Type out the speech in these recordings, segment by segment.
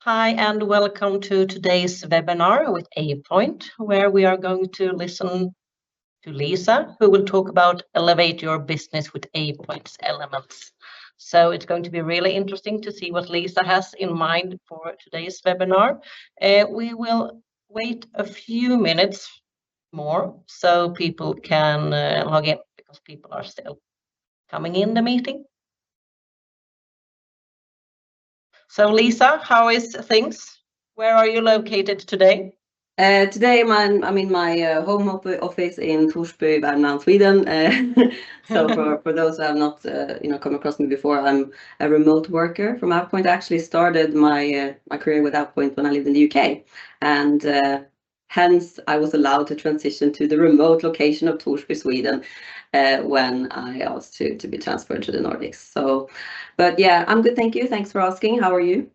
Hi, and welcome to today's webinar with AvePoint, where we are going to listen to Lisa, who will talk about elevate your business with AvePoint's elements. So it's going to be really interesting to see what Lisa has in mind for today's webinar. We will wait a few minutes more so people can log in, because people are still coming in the meeting. So Lisa, how is things? Where are you located today? Today I'm in my home office in Torsby, Värmland, Sweden. So for those who have not come across me before, I'm a remote worker from AvePoint. I actually started my career with AvePoint when I lived in the UK, and hence I was allowed to transition to the remote location of Torsby, Sweden, when I asked to be transferred to the Nordics. So, but yeah, I'm good, thank you. Thanks for asking. How are you?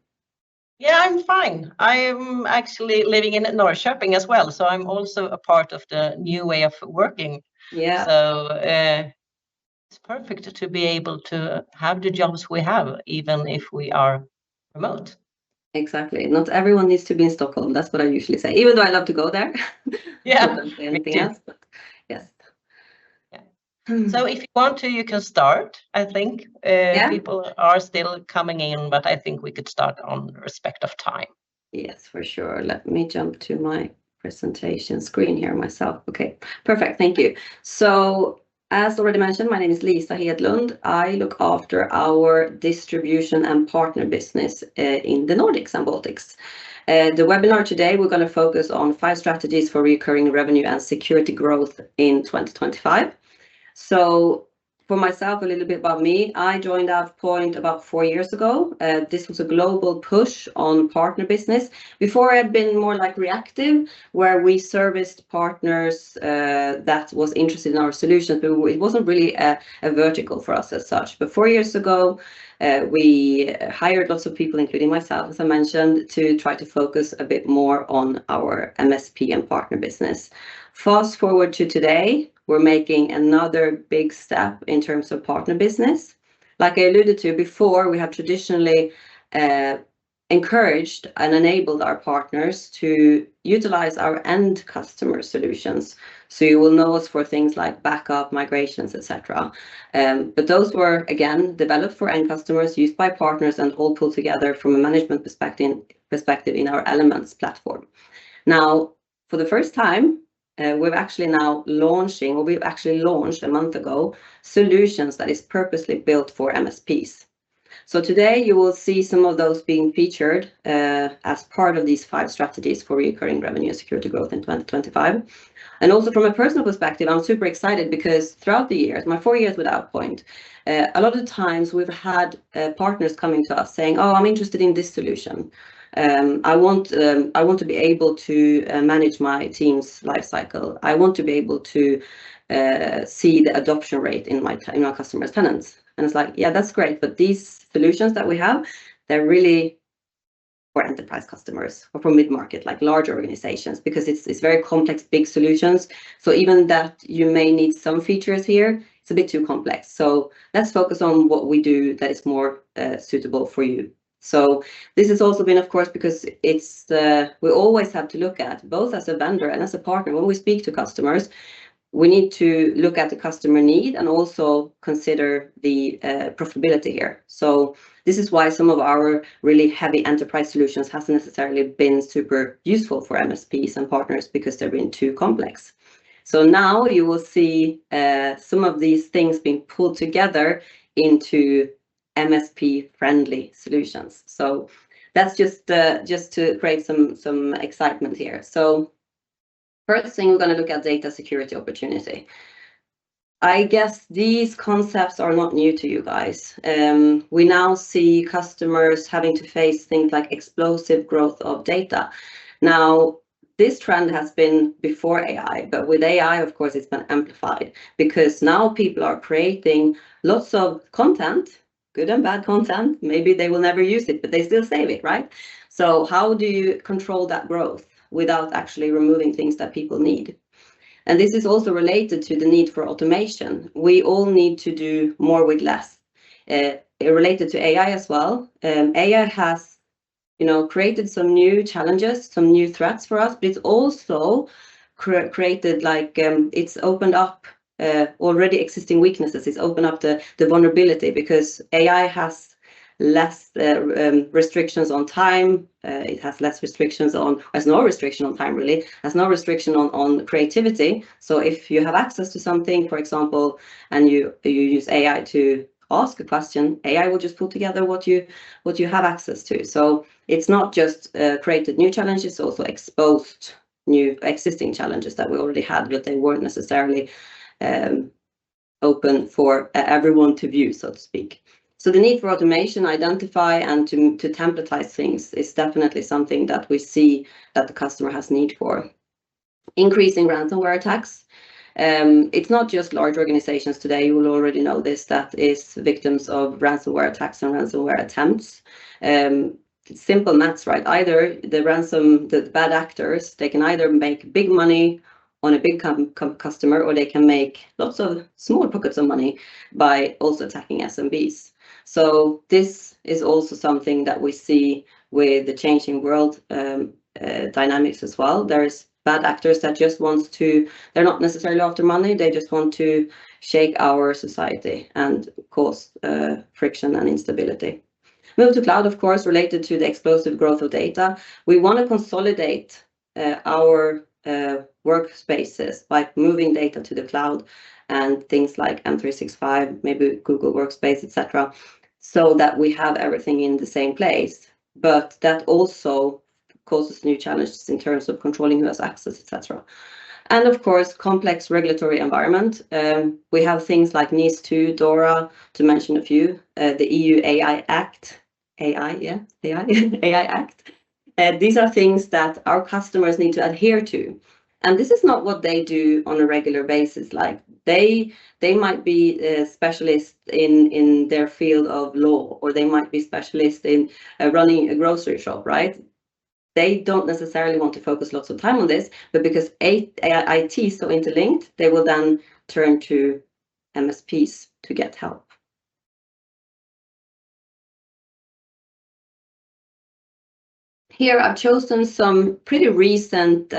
Yeah, I'm fine. I'm actually living in Norrköping as well, so I'm also a part of the new way of working. Yeah. So it's perfect to be able to have the jobs we have, even if we are remote. Exactly. Not everyone needs to be in Stockholm. That's what I usually say, even though I love to go there. Yeah, Don't say anything else, but yes. So if you want to, you can start. I think people are still coming in, but I think we could start on respect of time. Yes, for sure. Let me jump to my presentation screen here myself. Okay, perfect. Thank you. So as already mentioned, my name is Lisa Hedlund. I look after our distribution and partner business in the Nordics and Baltics. The webinar today, we're going to focus on 5 strategies for recurring revenue and security growth in 2025. So for myself, a little bit about me. I joined AvePoint about 4 years ago. This was a global push on partner business. Before I had been more like reactive, where we serviced partners that was interested in our solutions, but it wasn't really a vertical for us as such. But 4 years ago, we hired lots of people, including myself, as I mentioned, to try to focus a bit more on our MSP and partner business. Fast forward to today, we're making another big step in terms of partner business. Like I alluded to before, we have traditionally encouraged and enabled our partners to utilize our end customer solutions. So you will know us for things like backup, migrations, etc. But those were, again, developed for end customers, used by partners, and all pulled together from a management perspective in our Elements platform. Now, for the first time, we've actually launched a month ago solutions that is purposely built for MSPs. So today you will see some of those being featured as part of these 5 strategies for recurring revenue and security growth in 2025. And also from a personal perspective, I'm super excited because throughout the years, my 4 years with AvePoint, a lot of times we've had partners coming to us saying, "Oh, I'm interested in this solution. I want to be able to manage my team's lifecycle. I want to be able to see the adoption rate in our customers' tenants." And it's like, yeah, that's great, but these solutions that we have, they're really for enterprise customers or for mid-market, like large organizations, because it's very complex, big solutions. So even that you may need some features here, it's a bit too complex. So let's focus on what we do that is more suitable for you. So this has also been, of course, because it's we always have to look at, both as a vendor and as a partner, when we speak to customers, we need to look at the customer need and also consider the profitability here. So this is why some of our really heavy enterprise solutions hasn't necessarily been super useful for MSPs and partners because they've been too complex. So now you will see some of these things being pulled together into MSP-friendly solutions. So that's just to create some excitement here. So first thing, we're going to look at data security opportunity. I guess these concepts are not new to you guys. We now see customers having to face things like explosive growth of data. Now, this trend has been before AI, but with AI, of course, it's been amplified because now people are creating lots of content, good and bad content. Maybe they will never use it, but they still save it, right? So how do you control that growth without actually removing things that people need? And this is also related to the need for automation. We all need to do more with less. Related to AI as well. AI has created some new challenges, some new threats for us, but it's also created it's opened up already existing weaknesses. It's opened up the vulnerability because AI has less restrictions on time. It has less restrictions has no restriction on time really, has no restriction on creativity. So if you have access to something, for example, and you use AI to ask a question, AI will just put together what you have access to. So it's not just created new challenges, it's also exposed new existing challenges that we already had, but they weren't necessarily open for everyone to view, so to speak. So the need for automation, identify, and to templatize things is definitely something that we see that the customer has need for. Increasing ransomware attacks. It's not just large organizations today, you will already know this, that is victims of ransomware attacks and ransomware attempts. Simple maths, right? Either the bad actors, they can either make big money on a big customer, or they can make lots of small pockets of money by also attacking SMBs. So this is also something that we see with the changing world dynamics as well. There's bad actors that just they're not necessarily after money, they just want to shake our society and cause friction and instability. Move to cloud, of course, related to the explosive growth of data. We want to consolidate our workspaces by moving data to the cloud and things like M365, maybe Google Workspace, etc., so that we have everything in the same place. But that also causes new challenges in terms of controlling who has access, etc. And of course, complex regulatory environment. We have things like NIS2, DORA, to mention a few, the EU AI Act, AI Act. These are things that our customers need to adhere to. And this is not what they do on a regular basis. Like they might be specialists in their field of law, or they might be specialists in running a grocery shop, right? They don't necessarily want to focus lots of time on this, but because IT is so interlinked, they will then turn to MSPs to get help. Here I've chosen some pretty recent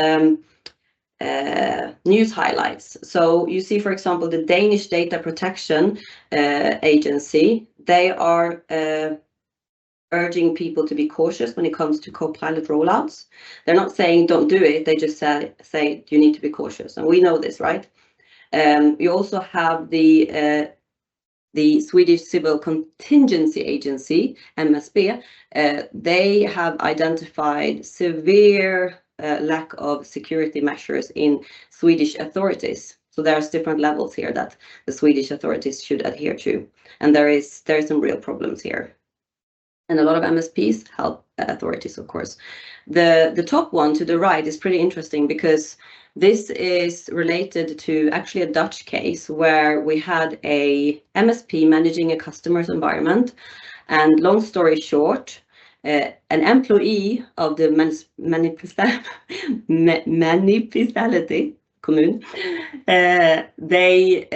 news highlights. So you see, for example, the Danish Data Protection Agency, they are urging people to be cautious when it comes to Copilot rollouts. They're not saying don't do it, they just say you need to be cautious. And we know this, right? You also have the Swedish Civil Contingency Agency, MSP. They have identified severe lack of security measures in Swedish authorities. So there's different levels here that the Swedish authorities should adhere to. And there is some real problems here. And a lot of MSPs help authorities, of course. The top one to the right is pretty interesting because this is related to actually a Dutch case where we had a MSP managing a customer's environment. And long story short, an employee of the municipality, commune, they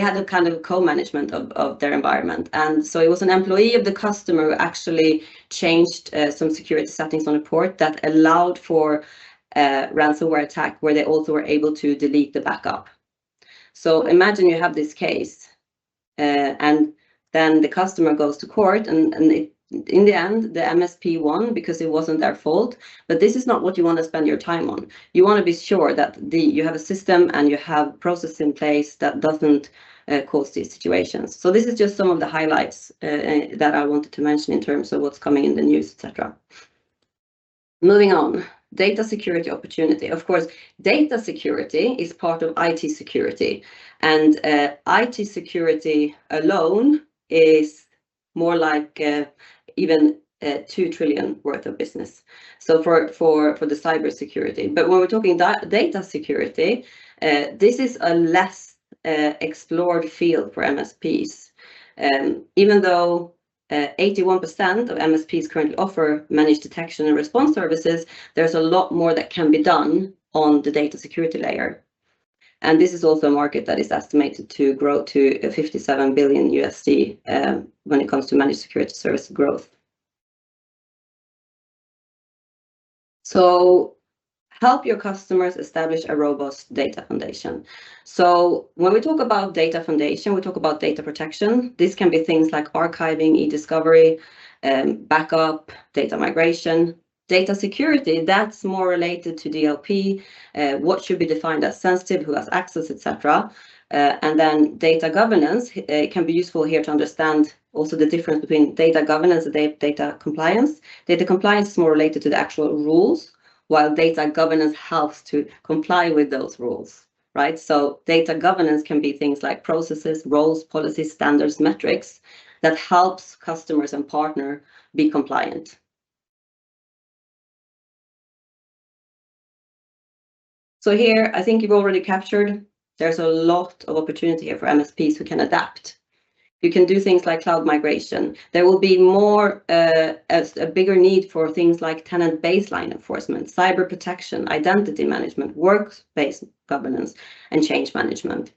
had a kind of co-management of their environment, and so it was an employee of the customer who actually changed some security settings on a port that allowed for ransomware attack, where they also were able to delete the backup. So imagine you have this case, and then the customer goes to court, and in the end, the MSP won because it wasn't their fault. But this is not what you want to spend your time on. You want to be sure that you have a system and you have process in place that doesn't cause these situations. So this is just some of the highlights that I wanted to mention in terms of what's coming in the news, etc. Moving on, data security opportunity. Of course, data security is part of IT security, and IT security alone is more like even 2 trillion worth of business. So for the cyber security, but when we're talking data security, this is a less explored field for MSPs. Even though 81% of MSPs currently offer managed detection and response services, there's a lot more that can be done on the data security layer. And this is also a market that is estimated to grow to $57 billion USD when it comes to managed security service growth. So help your customers establish a robust data foundation. So when we talk about data foundation, we talk about data protection. This can be things like archiving, e-discovery, backup, data migration. Data security, that's more related to DLP, what should be defined as sensitive, who has access, etc. And then data governance can be useful here to understand also the difference between data governance and data compliance. Data compliance is more related to the actual rules, while data governance helps to comply with those rules, right? So data governance can be things like processes, roles, policies, standards, metrics that helps customers and partner be compliant. So here, I think you've already captured, there's a lot of opportunity here for MSPs who can adapt. You can do things like cloud migration. There will be more, a bigger need for things like tenant baseline enforcement, cyber protection, identity management, workspace governance, and change management.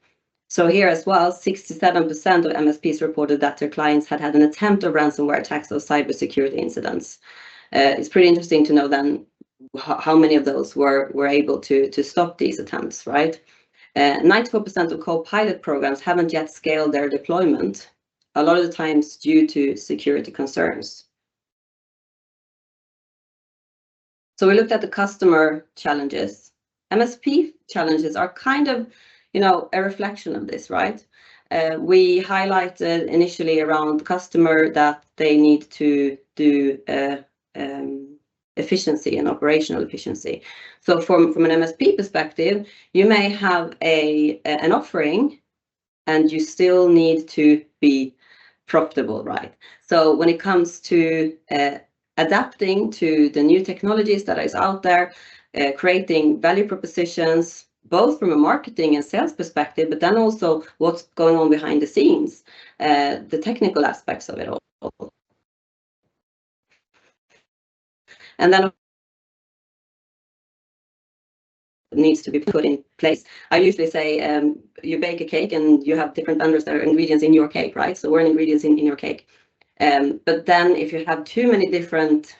So here as well, 67% of MSPs reported that their clients had an attempt of ransomware attacks or cybersecurity incidents. It's pretty interesting to know then how many of those were able to stop these attempts, right? 94% of co-pilot programs haven't yet scaled their deployment, a lot of the times due to security concerns. So we looked at the customer challenges. MSP challenges are kind of, a reflection of this, right? We highlighted initially around the customer that they need to do efficiency and operational efficiency. So from an MSP perspective, you may have an offering and you still need to be profitable, right? So when it comes to adapting to the new technologies that is out there, creating value propositions, both from a marketing and sales perspective, but then also what's going on behind the scenes, the technical aspects of it all. And then needs to be put in place. I usually say you bake a cake and you have different vendors that are ingredients in your cake, right? So we're ingredients in your cake. But then if you have too many different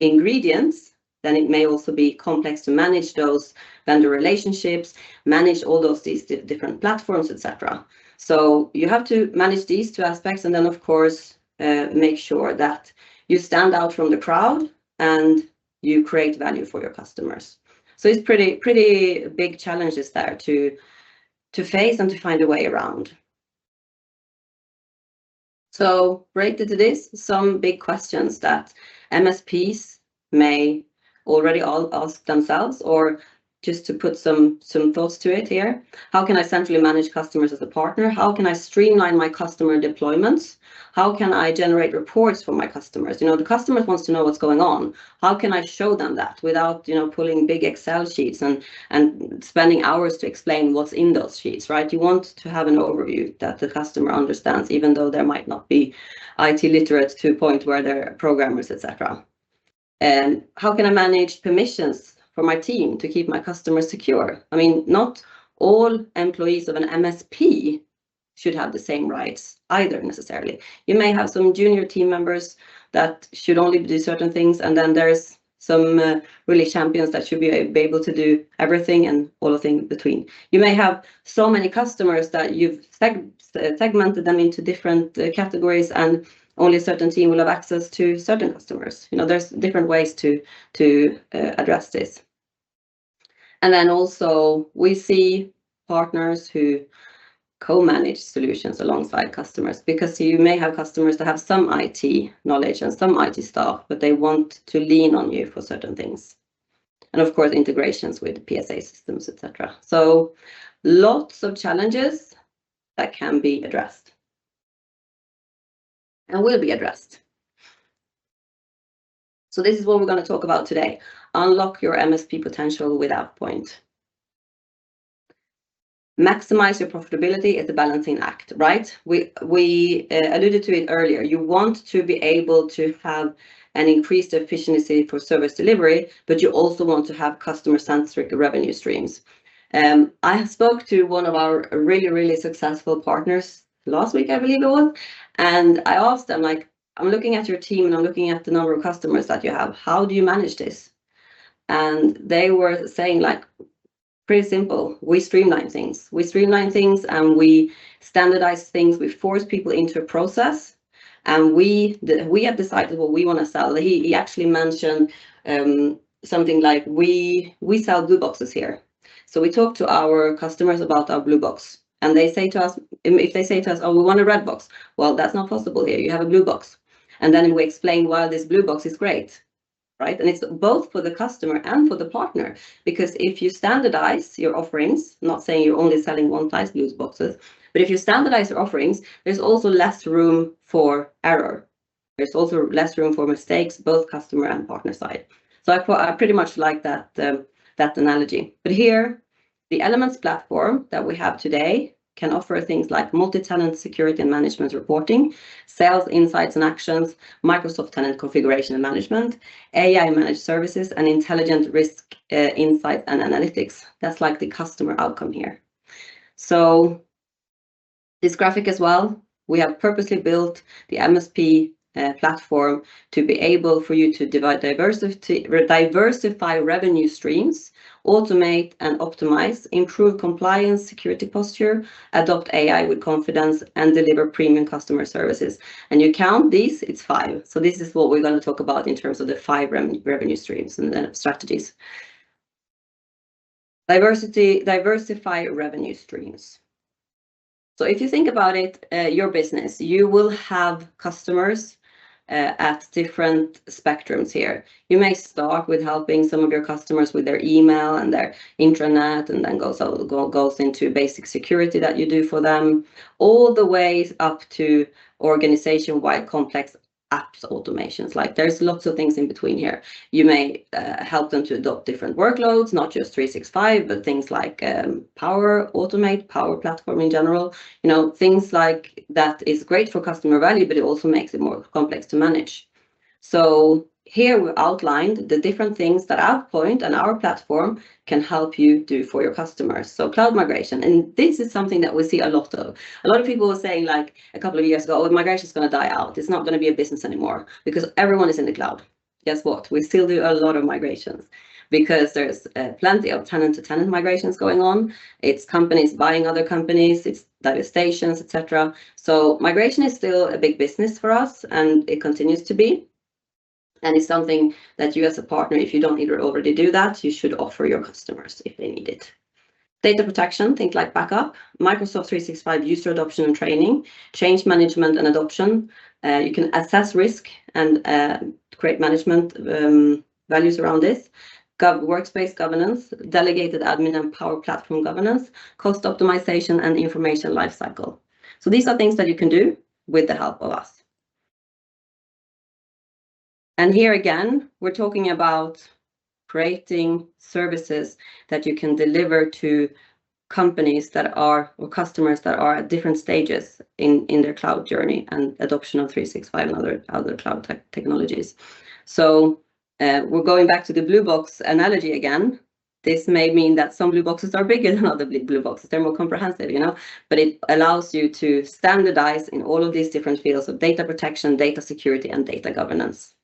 ingredients, then it may also be complex to manage those vendor relationships, manage all these different platforms, etc. So you have to manage these two aspects, and then of course make sure that you stand out from the crowd and you create value for your customers. So it's pretty big challenges there to face and to find a way around. So related to this, some big questions that MSPs may already all ask themselves, or just to put some thoughts to it here. How can I centrally manage customers as a partner? How can I streamline my customer deployments? How can I generate reports for my customers? The customers wants to know what's going on. How can I show them that without, pulling big Excel sheets and spending hours to explain what's in those sheets, right? You want to have an overview that the customer understands, even though there might not be IT literate to a point where they're programmers, etc. And how can I manage permissions for my team to keep my customers secure? I mean, not all employees of an MSP should have the same rights either necessarily. You may have some junior team members that should only do certain things, and then there's some really champions that should be able to do everything and all of things between. You may have so many customers that you've segmented them into different categories, and only a certain team will have access to certain customers. There's different ways to address this. And then also we see partners who co-manage solutions alongside customers, because you may have customers that have some IT knowledge and some IT staff, but they want to lean on you for certain things. And of course, integrations with PSA systems, etc. So lots of challenges that can be addressed and will be addressed. So this is what we're going to talk about today. Unlock your MSP potential with AvePoint. Maximize your profitability is a balancing act, right? We alluded to it earlier. You want to be able to have an increased efficiency for service delivery, but you also want to have customer-centric revenue streams. I spoke to one of our really, really successful partners last week, I believe it was, and I asked them, like, I'm looking at your team and I'm looking at the number of customers that you have. How do you manage this? and they were saying like, pretty simple, we streamline things. We streamline things and we standardize things. We force people into a process, and we have decided what we want to sell. He actually mentioned something like we sell blue boxes here. So we talk to our customers about our blue box, and they say to us, if they say to us, oh, we want a red box, well, that's not possible here, you have a blue box. And then we explain why this blue box is great, right? And it's both for the customer and for the partner, because if you standardize your offerings, not saying you're only selling one size blue boxes, but if you standardize your offerings, there's also less room for error. There's also less room for mistakes, both customer and partner side. So I pretty much like that, that analogy. But here, the Elements platform that we have today can offer things like multi-tenant security and management reporting, sales insights and actions, Microsoft tenant configuration and management, AI managed services, and intelligent risk insights and analytics. That's like the customer outcome here. So this graphic as well, we have purposely built the MSP platform to be able for you to diversify revenue streams, automate and optimize, improve compliance, security posture, adopt AI with confidence, and deliver premium customer services. And you count these, it's 5. So this is what we're going to talk about in terms of the 5 revenue streams and strategies. Diversify revenue streams. So if you think about it, your business, you will have customers at different spectrums here. You may start with helping some of your customers with their email and their intranet, and then goes into basic security that you do for them, all the way up to organization-wide complex apps automations. Like there's lots of things in between here. You may help them to adopt different workloads, not just 365, but things like Power Automate, Power Platform in general. You know, things like that is great for customer value, but it also makes it more complex to manage. So here we outlined the different things that AvePoint and our platform can help you do for your customers. So cloud migration, and this is something that we see a lot of. A lot of people were saying like a couple of years ago, oh, migration is going to die out. It's not going to be a business anymore because everyone is in the cloud. Guess what? We still do a lot of migrations because there's plenty of tenant-to-tenant migrations going on. It's companies buying other companies, it's devastations, etc. So migration is still a big business for us, and it continues to be. And it's something that you as a partner, if you don't already do that, you should offer your customers if they need it. Data protection, think like backup, Microsoft 365 user adoption and training, change management and adoption. You can assess risk and create management values around this. Workspace governance, delegated admin and Power Platform governance, cost optimization, and information lifecycle. So these are things that you can do with the help of us. And here again, we're talking about creating services that you can deliver to companies that are, or customers that are at different stages in their cloud journey and adoption of 365 and other cloud technologies. So we're going back to the blue box analogy again. This may mean that some blue boxes are bigger than other blue boxes. They're more comprehensive, you know, but it allows you to standardize in all of these different fields of data protection, data security, and data governance.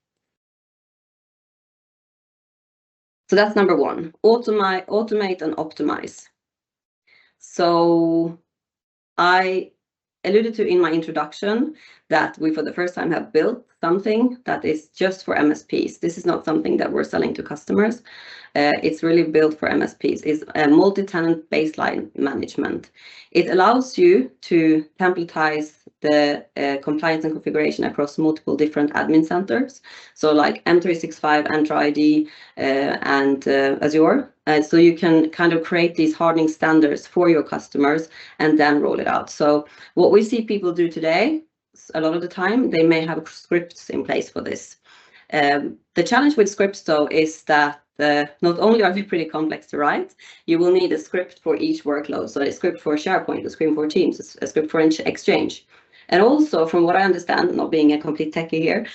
So that's number 1, automate and optimize. So I alluded to in my introduction that we for the first time have built something that is just for MSPs. This is not something that we're selling to customers. It's really built for MSPs. It's a multi-tenant baseline management. It allows you to templatize the compliance and configuration across multiple different admin centers. So like M365, Entra ID, and Azure. So you can kind of create these hardening standards for your customers and then roll it out. So what we see people do today, a lot of the time, they may have scripts in place for this. The challenge with scripts, though, is that not only are they pretty complex to write, you will need a script for each workload. So a script for SharePoint, a script for Teams, a script for Exchange. And also, from what I understand, not being a complete techie here,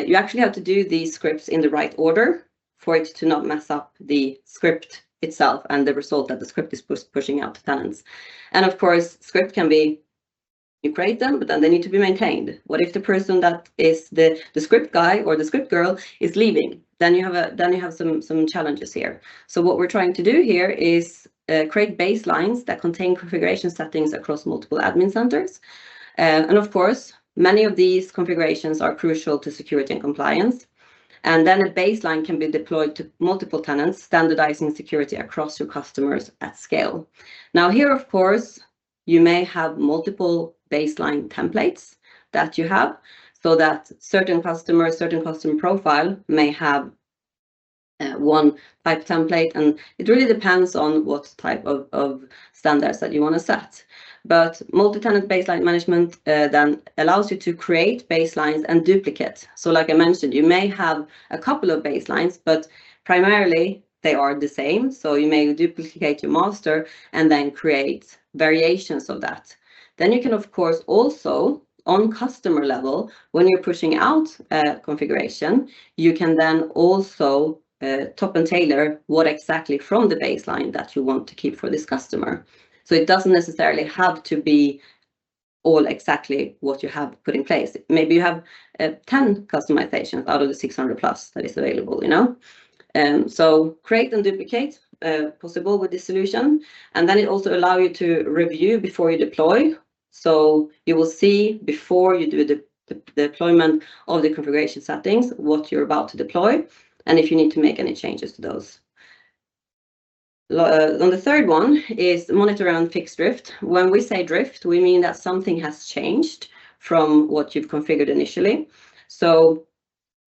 you actually have to do these scripts in the right order for it to not mess up the script itself and the result that the script is pushing out to tenants. And of course, script can be You create them, but then they need to be maintained. What if the person that is the script guy or the script girl is leaving? Then you have some challenges here. So what we're trying to do here is create baselines that contain configuration settings across multiple admin centers. And of course, many of these configurations are crucial to security and compliance. And then a baseline can be deployed to multiple tenants, standardizing security across your customers at scale. Now here, of course, you may have multiple baseline templates that you have, so that certain customer profile may have one type template, and it really depends on what type of standards that you want to set. But multi-tenant baseline management then allows you to create baselines and duplicate. So like I mentioned, you may have a couple of baselines, but primarily they are the same. So you may duplicate your master and then create variations of that. Then you can, of course, also on customer level, when you're pushing out a configuration, you can then also top and tailor what exactly from the baseline that you want to keep for this customer. So it doesn't necessarily have to be all exactly what you have put in place. Maybe you have 10 customizations out of the 600 plus that is available, you know. So create and duplicate possible with this solution. And then it also allows you to review before you deploy. So you will see before you do the deployment of the configuration settings, what you're about to deploy, and if you need to make any changes to those. On the third one is monitor and fix drift. When we say drift, we mean that something has changed from what you've configured initially. So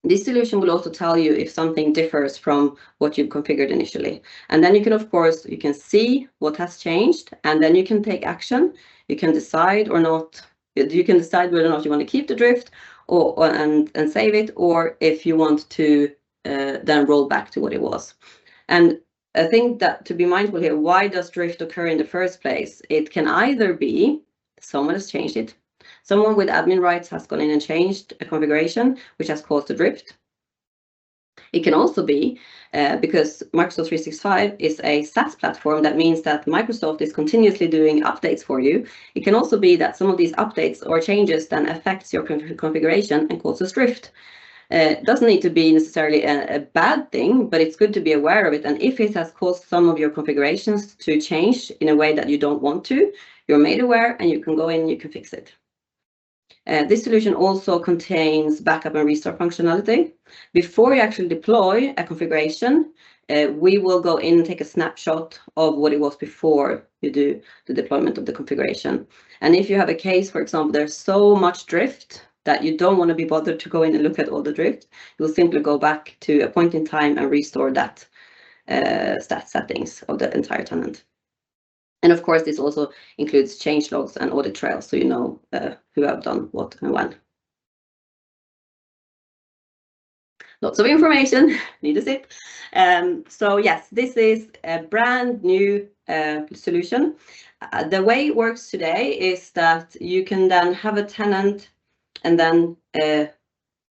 this solution will also tell you if something differs from what you've configured initially. And then you can, of course, you can see what has changed, and then you can take action. You can decide or not. You can decide whether or not you want to keep the drift and save it, or if you want to then roll back to what it was. And I think that to be mindful here, why does drift occur in the first place? It can either be someone has changed it. Someone with admin rights has gone in and changed a configuration, which has caused a drift. It can also be because Microsoft 365 is a SaaS platform. That means that Microsoft is continuously doing updates for you. It can also be that some of these updates or changes then affects your configuration and causes drift. It doesn't need to be necessarily a bad thing, but it's good to be aware of it. And if it has caused some of your configurations to change in a way that you don't want to, you're made aware and you can go in and you can fix it. This solution also contains backup and restore functionality. Before you actually deploy a configuration, we will go in and take a snapshot of what it was before you do the deployment of the configuration. And if you have a case, for example, there's so much drift that you don't want to be bothered to go in and look at all the drift, you'll simply go back to a point in time and restore that stat settings of the entire tenant. And of course, this also includes change logs and audit trails, so you know who have done what and when. Lots of information, need to sit. So yes, this is a brand new solution. The way it works today is that you can then have a tenant and then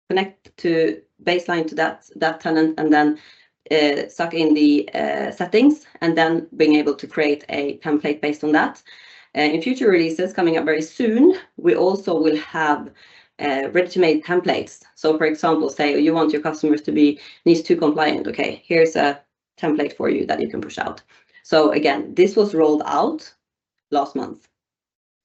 connect to baseline to that tenant, and then suck in the settings, and then being able to create a template based on that. In future releases coming up very soon, we also will have ready-to-made templates. So for example, say you want your customers to be NIS2 compliant. Okay, here's a template for you that you can push out. So again, this was rolled out last month,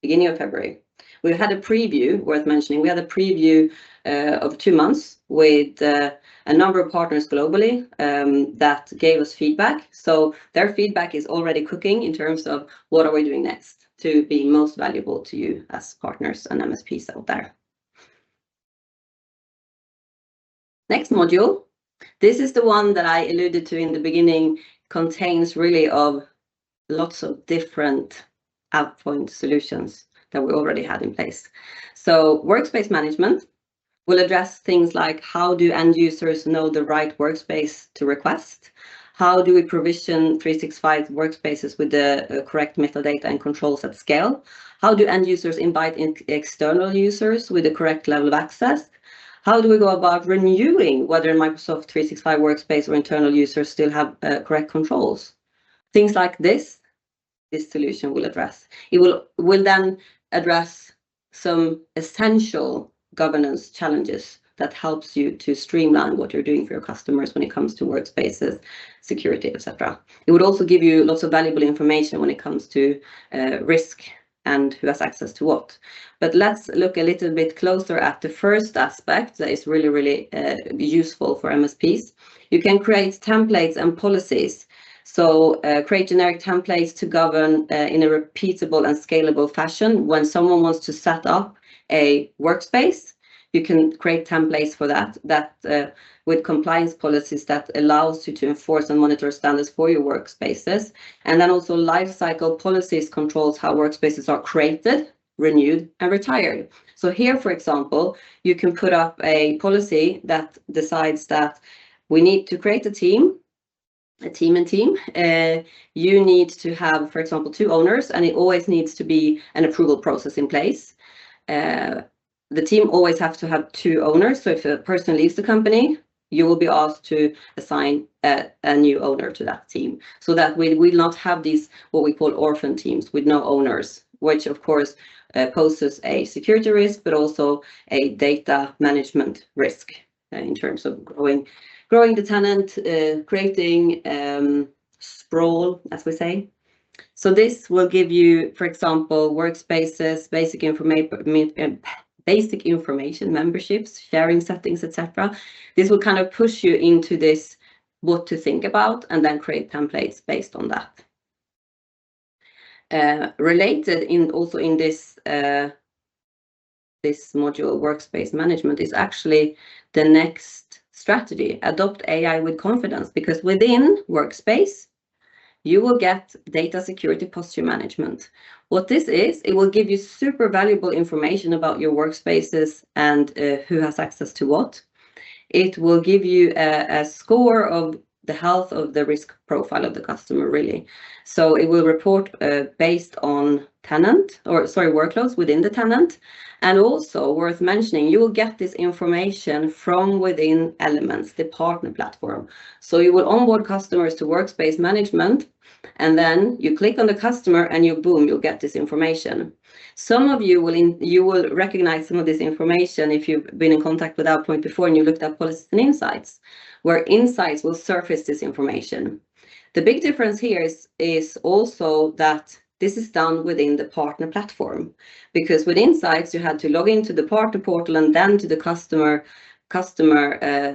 beginning of February. We've had a preview, worth mentioning. We had a preview of 2 months with a number of partners globally that gave us feedback. So their feedback is already cooking in terms of what are we doing next to be most valuable to you as partners and MSPs out there. Next module. This is the one that I alluded to in the beginning, contains really of lots of different AvePoint solutions that we already had in place. So workspace management will address things like how do end users know the right workspace to request? How do we provision 365 workspaces with the correct metadata and controls at scale? How do end users invite in external users with the correct level of access? How do we go about renewing whether in Microsoft 365 workspace or internal users still have correct controls? Things like this solution will address. It will then address some essential governance challenges that helps you to streamline what you're doing for your customers when it comes to workspaces, security, etc. It would also give you lots of valuable information when it comes to risk and who has access to what. But let's look a little bit closer at the first aspect that is really, really useful for MSPs. You can create templates and policies. So create generic templates to govern in a repeatable and scalable fashion. When someone wants to set up a workspace, you can create templates for that with compliance policies that allows you to enforce and monitor standards for your workspaces. And then also lifecycle policies controls how workspaces are created, renewed, and retired. So here, for example, you can put up a policy that decides that we need to create a team. You need to have, for example, 2 owners, and it always needs to be an approval process in place. The team always have to have 2 owners. So if a person leaves the company, you will be asked to assign a new owner to that team, so that we will not have these what we call orphan teams with no owners, which of course poses a security risk, but also a data management risk in terms of growing the tenant, creating sprawl, as we say. So this will give you, for example, workspaces, basic information, memberships, sharing settings, etc. This will kind of push you into this, what to think about, and then create templates based on that. Related also in this module, workspace management, is actually the next strategy, adopt AI with confidence, because within workspace, you will get data security posture management. What this is, it will give you super valuable information about your workspaces and who has access to what. It will give you a score of the health of the risk profile of the customer, really. So it will report based on workloads within the tenant. And also worth mentioning, you will get this information from within Elements, the partner platform. So you will onboard customers to workspace management, and then you click on the customer and you'll get this information. Some of you will recognize some of this information if you've been in contact with AvePoint before and you looked at policies and insights, where insights will surface this information. The big difference here is also that this is done within the partner platform, because with insights you had to log into the partner portal and then to the customer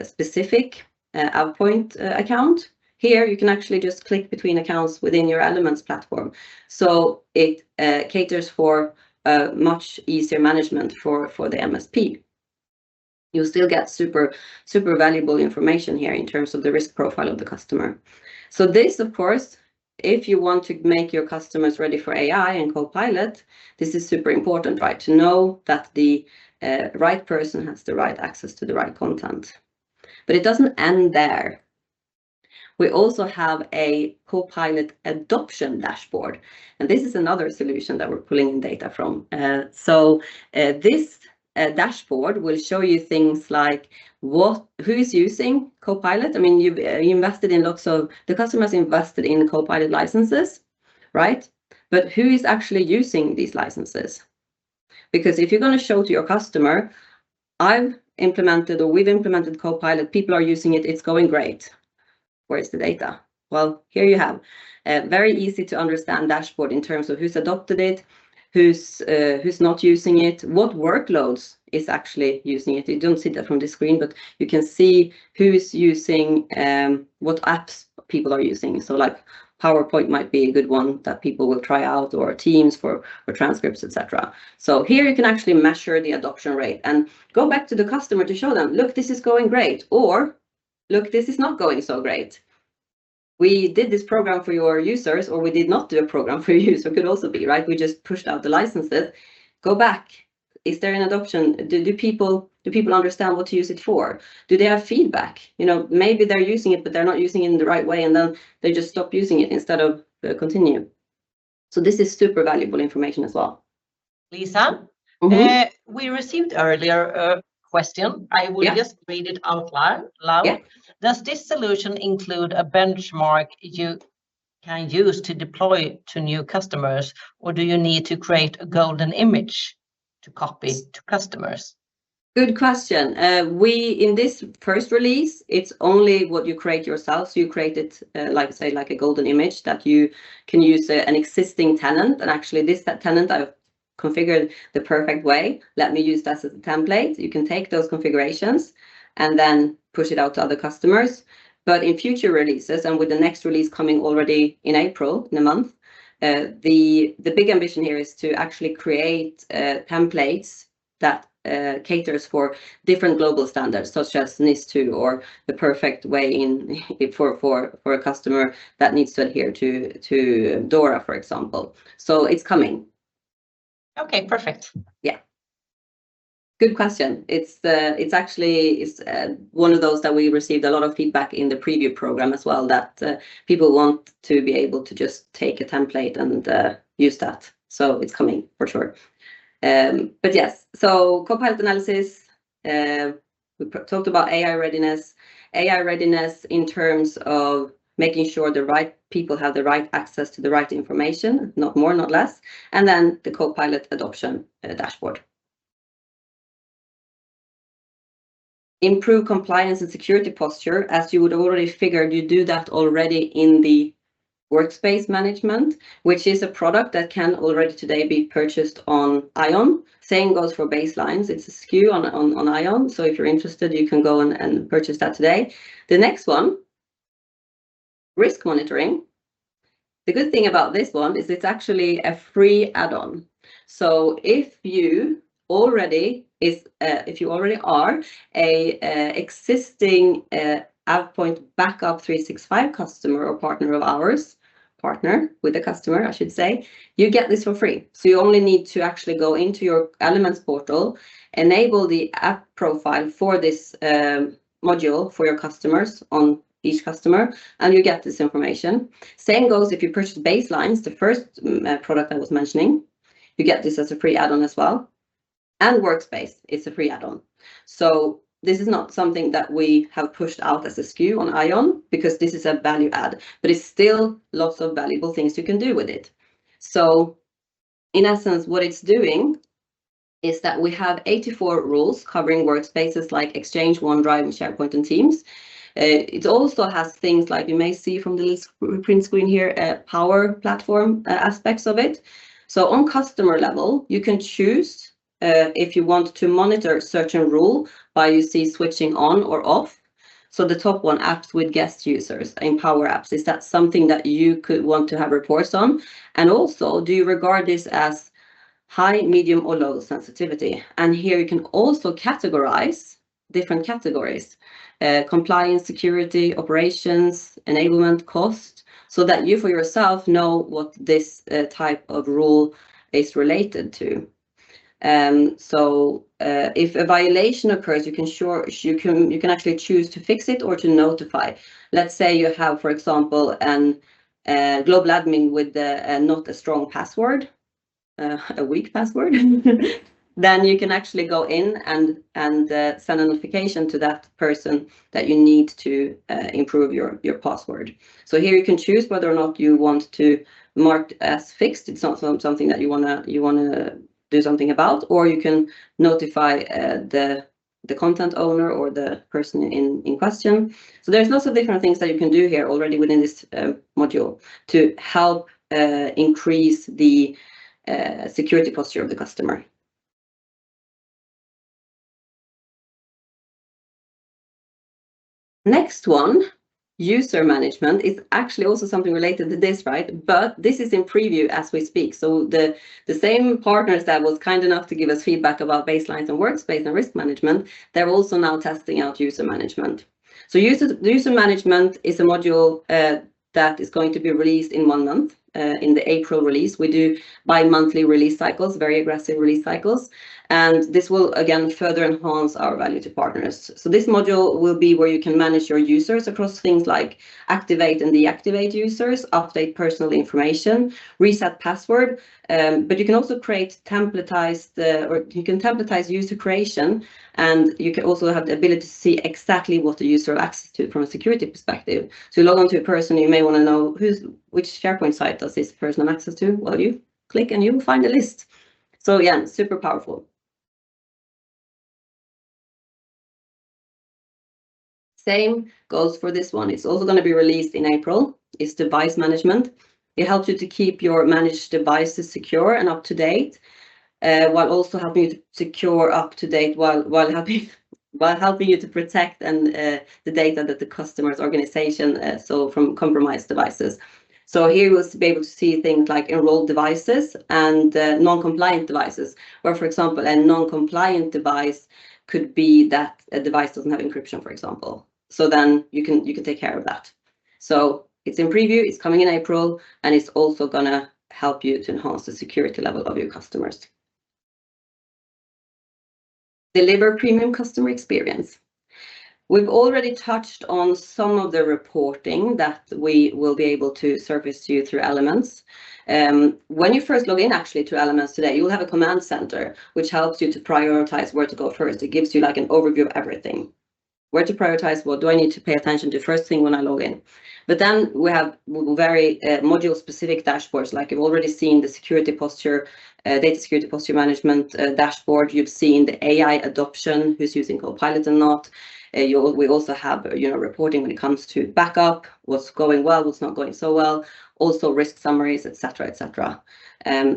specific AvePoint account. Here you can actually just click between accounts within your Elements platform. So it caters for much easier management for the MSP. You still get super valuable information here in terms of the risk profile of the customer. So this, of course, if you want to make your customers ready for AI and Copilot, this is super important, right? To know that the right person has the right access to the right content. But it doesn't end there. We also have a Copilot adoption dashboard, and this is another solution that we're pulling in data from. This dashboard will show you things like who is using Copilot. I mean, you've invested in the customers invested in Copilot licenses, right? But who is actually using these licenses? Because if you're going to show to your customer, we've implemented Copilot, people are using it, it's going great. Where's the data? Well, here you have a very easy to understand dashboard in terms of who's adopted it, who's not using it, what workloads is actually using it. You don't see that from the screen, but you can see who is using what apps people are using. So like PowerPoint might be a good one that people will try out, or Teams for transcripts, etc. So here you can actually measure the adoption rate and go back to the customer to show them, look, this is going great, or look, this is not going so great. We did this program for your users, or we did not do a program for your user, could also be, right? We just pushed out the licenses. Go back. Is there an adoption? Do people understand what to use it for? Do they have feedback? You know, maybe they're using it, but they're not using it in the right way, and then they just stop using it instead of continue. So this is super valuable information as well. Lisa, we received earlier a question. I will just read it out loud. Yeah. Does this solution include a benchmark you can use to deploy to new customers, or do you need to create a golden image to copy to customers? Good question. In this first release, it's only what you create yourself. So you create it, like a golden image that you can use an existing tenant. And actually this tenant I've configured the perfect way. Let me use that as a template. You can take those configurations and then push it out to other customers. But in future releases, and with the next release coming already in April, in a month, the big ambition here is to actually create templates that caters for different global standards, such as NIS2 or the perfect way in for a customer that needs to adhere to DORA, for example. So it's coming. Okay, perfect. Yeah. Good question. It's actually one of those that we received a lot of feedback in the preview program as well, that people want to be able to just take a template and use that. So it's coming for sure. But yes, so Copilot analysis, we talked about AI readiness in terms of making sure the right people have the right access to the right information, not more, not less, and then the Copilot adoption dashboard. Improve compliance and security posture. As you would already figured, you do that already in the workspace management, which is a product that can already today be purchased on Ion. Same goes for baselines. It's a SKU on Ion. So if you're interested, you can go and purchase that today. The next one, risk monitoring. The good thing about this one is it's actually a free add-on. So if you already are a existing AvePoint Backup 365 customer or partner of ours, partner with the customer, I should say, you get this for free. So you only need to actually go into your Elements portal, enable the app profile for this module for your customers on each customer, and you get this information. Same goes if you purchase baselines, the first product I was mentioning, you get this as a free add-on as well. And Workspace, it's a free add-on. So this is not something that we have pushed out as a SKU on Ion, because this is a value add, but it's still lots of valuable things you can do with it. So in essence, what it's doing is that we have 84 rules covering workspaces like Exchange, OneDrive, and SharePoint and Teams. It also has things like you may see from the little print screen here, Power Platform aspects of it. So on customer level, you can choose if you want to monitor certain rule by you see switching on or off. So the top one, apps with guest users in Power Apps, is that something that you could want to have reports on? And also, do you regard this as high, medium, or low sensitivity? And here you can also categorize different categories, compliance, security, operations, enablement, cost, so that you for yourself know what this type of rule is related to. If a violation occurs, you can actually choose to fix it or to notify. Let's say you have, for example, a global admin with not a strong password, a weak password. Then you can actually go in and send a notification to that person that you need to improve your password. So here you can choose whether or not you want to mark as fixed. It's not something that you wanna do something about, or you can notify the content owner or the person in question. So there's lots of different things that you can do here already within this module to help increase the security posture of the customer. Next one, user management, is actually also something related to this, right? But this is in preview as we speak. So the same partners that was kind enough to give us feedback about baselines and workspace and risk management, they're also now testing out user management. So user management is a module that is going to be released in 1 month. In the April release, we do bi-monthly release cycles, very aggressive release cycles, and this will again further enhance our value to partners. So this module will be where you can manage your users across things like activate and deactivate users, update personal information, reset password, but you can also create templatized, or you can templatize user creation, and you can also have the ability to see exactly what the user has access to from a security perspective. So you log on to a person, you may want to know which SharePoint site does this person have access to. Well, you click and you will find a list. So yeah, super powerful. Same goes for this one. It's also going to be released in April. It's device management. It helps you to keep your managed devices secure and up to date, while also helping you to secure up to date while helping you to protect and the data that the customer's organization so from compromised devices. So here you will be able to see things like enrolled devices and non-compliant devices, where, for example, a non-compliant device could be that a device doesn't have encryption, for example. So then you can take care of that. So it's in preview, it's coming in April, and it's also gonna help you to enhance the security level of your customers. Deliver premium customer experience. We've already touched on some of the reporting that we will be able to surface to you through Elements. When you first log in actually to Elements today, you'll have a command center, which helps you to prioritize where to go first. It gives you like an overview of everything. Where to prioritize, what do I need to pay attention to first thing when I log in. But then we have very module-specific dashboards, like you've already seen the security posture, data security posture management dashboard. You've seen the AI adoption, who's using Copilot and not. We also have reporting when it comes to backup, what's going well, what's not going so well, also risk summaries, etc., etc.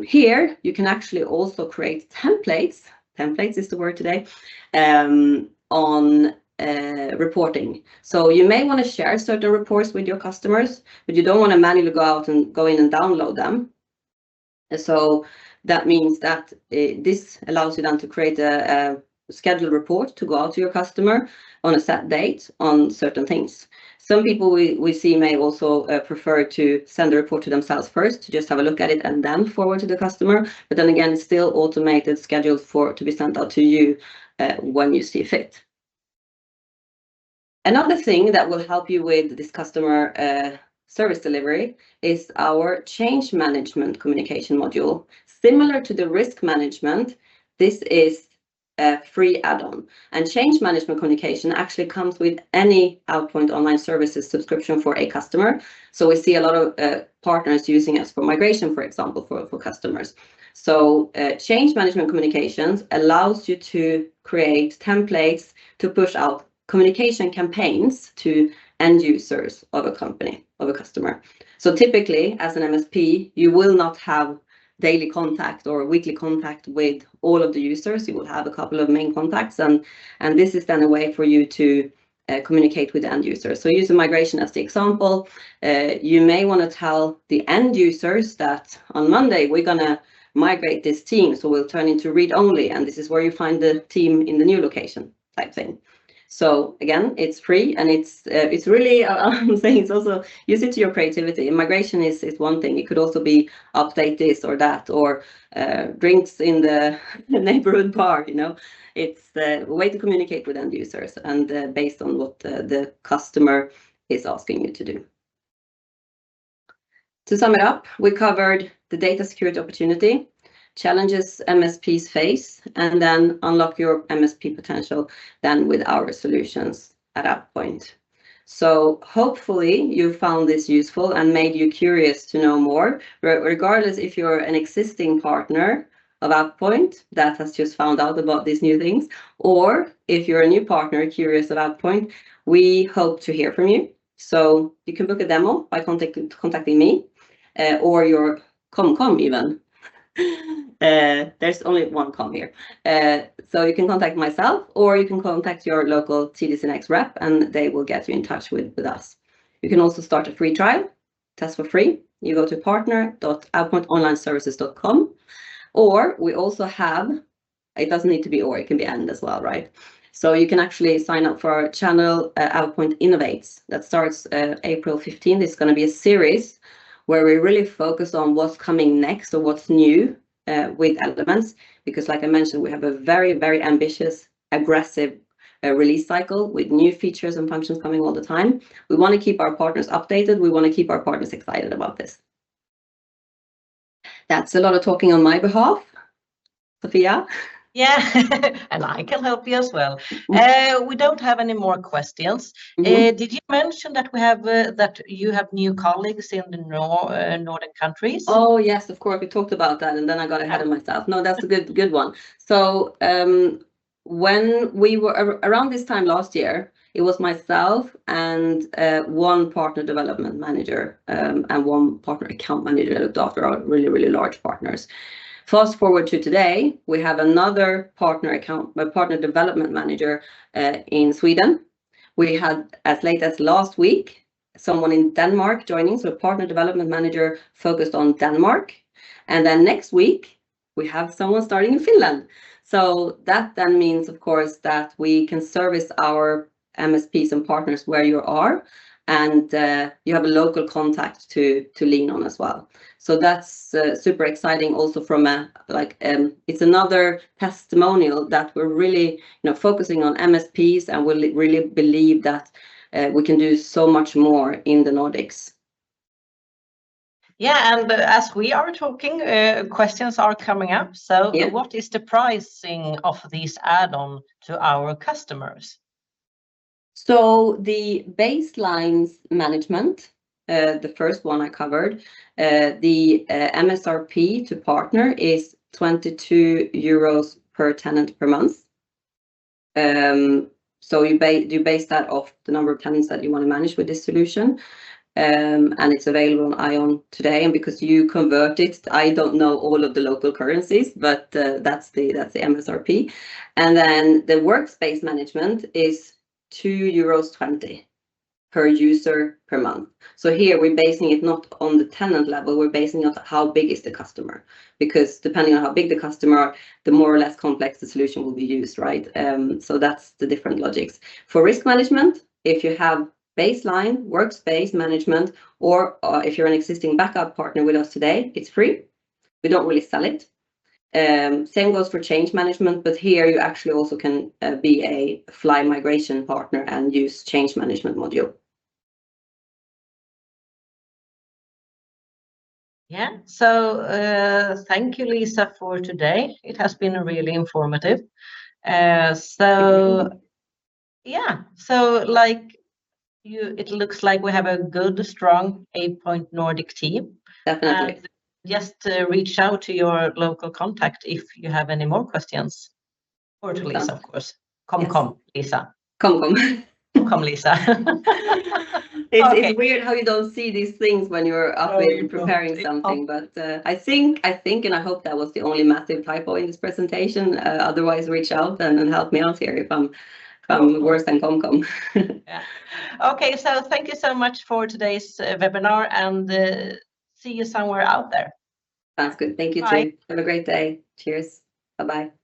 Here you can actually also create templates. Templates is the word today. On reporting. So you may want to share certain reports with your customers, but you don't want to manually go in and download them. So that means that this allows you then to create a scheduled report to go out to your customer on a set date on certain things. Some people we see may also prefer to send a report to themselves first, to just have a look at it and then forward to the customer. But then again, it's still automated, scheduled to be sent out to you when you see fit. Another thing that will help you with this customer service delivery is our change management communication module. Similar to the risk management, this is a free add-on. And change management communication actually comes with any AvePoint online services subscription for a customer. So we see a lot of partners using us for migration, for example, for customers. So change management communications allows you to create templates to push out communication campaigns to end users of a company, of a customer. So typically, as an MSP, you will not have daily contact or weekly contact with all of the users. You will have a couple of main contacts, and this is then a way for you to communicate with the end users. So use a migration as the example. You may want to tell the end users that on Monday we're gonna migrate this team, so we'll turn into read-only, and this is where you find the team in the new location type thing. So again, it's free, and it's really, I'm saying, it's also use it to your creativity. Migration is one thing. It could also be update this or that, or drinks in the neighborhood bar. It's a way to communicate with end users, and based on what the customer is asking you to do. To sum it up, we covered the data security opportunity, challenges MSPs face, and then unlock your MSP potential then with our solutions at AvePoint. So hopefully you found this useful and made you curious to know more, regardless if you're an existing partner of AvePoint that has just found out about these new things, or if you're a new partner curious of AvePoint. We hope to hear from you. So you can book a demo by contacting me or your ComCom even. There's only one com here. So you can contact myself, or you can contact your local SYNNEX rep, and they will get you in touch with us. You can also start a free trial, test for free. You go to partner.avepointonlineservices.com, or we also have, it doesn't need to be or, it can be and as well, right? So you can actually sign up for our channel, AvePoint Innovates, that starts April 15th. It's going to be a series where we really focus on what's coming next or what's new with Elements, because like I mentioned, we have a very, very ambitious, aggressive release cycle with new features and functions coming all the time. We want to keep our partners updated. We want to keep our partners excited about this. That's a lot of talking on my behalf. Sophia? Yeah, and I can help you as well. We don't have any more questions. Did you mention that we have that you have new colleagues in the northern countries? Oh yes, of course. We talked about that, and then I got ahead of myself. No, that's a good one. So when we were around this time last year, it was myself and one partner development manager and one partner account manager that looked after our really, really large partners. Fast forward to today, we have another partner development manager in Sweden. We had, as late as last week, someone in Denmark joining, so a partner development manager focused on Denmark. And then next week, we have someone starting in Finland. So that then means, of course, that we can service our MSPs and partners where you are, and you have a local contact to lean on as well. So that's super exciting. Also, from it's another testimonial that we're really, focusing on MSPs, and we really believe that we can do so much more in the Nordics. Yeah, and as we are talking, questions are coming up. So what is the pricing of this add-on to our customers? So the baselines management, the first one I covered, the MSRP to partner is 22 euros per tenant per month. So you base that off the number of tenants that you want to manage with this solution. And it's available on ION today. And because you convert it, I don't know all of the local currencies, but that's the MSRP. And then the workspace management is 2.20 euros per user per month. So here we're basing it not on the tenant level, we're basing it on how big is the customer, because depending on how big the customer are, the more or less complex the solution will be used, right? So that's the different logics. For risk management, if you have baseline workspace management, or if you're an existing backup partner with us today, it's free. We don't really sell it. Same goes for change management, but here you actually also can be a fly migration partner and use change management module. Yeah, so thank you, Lisa, for today. It has been really informative. So it looks like we have a good, strong AvePoint Nordic team. Definitely. And just reach out to your local contact if you have any more questions. Or to Lisa, of course. Come, Lisa. Come, Lisa. It's weird how you don't see these things when you're up in preparing something, but I think, and I hope that was the only massive typo in this presentation. Otherwise, reach out and help me out here if I'm worse than come. Yeah. Okay, so thank you so much for today's webinar, and see you somewhere out there. Sounds good. Thank you Bye. too. Have a great day. Cheers. Bye-bye.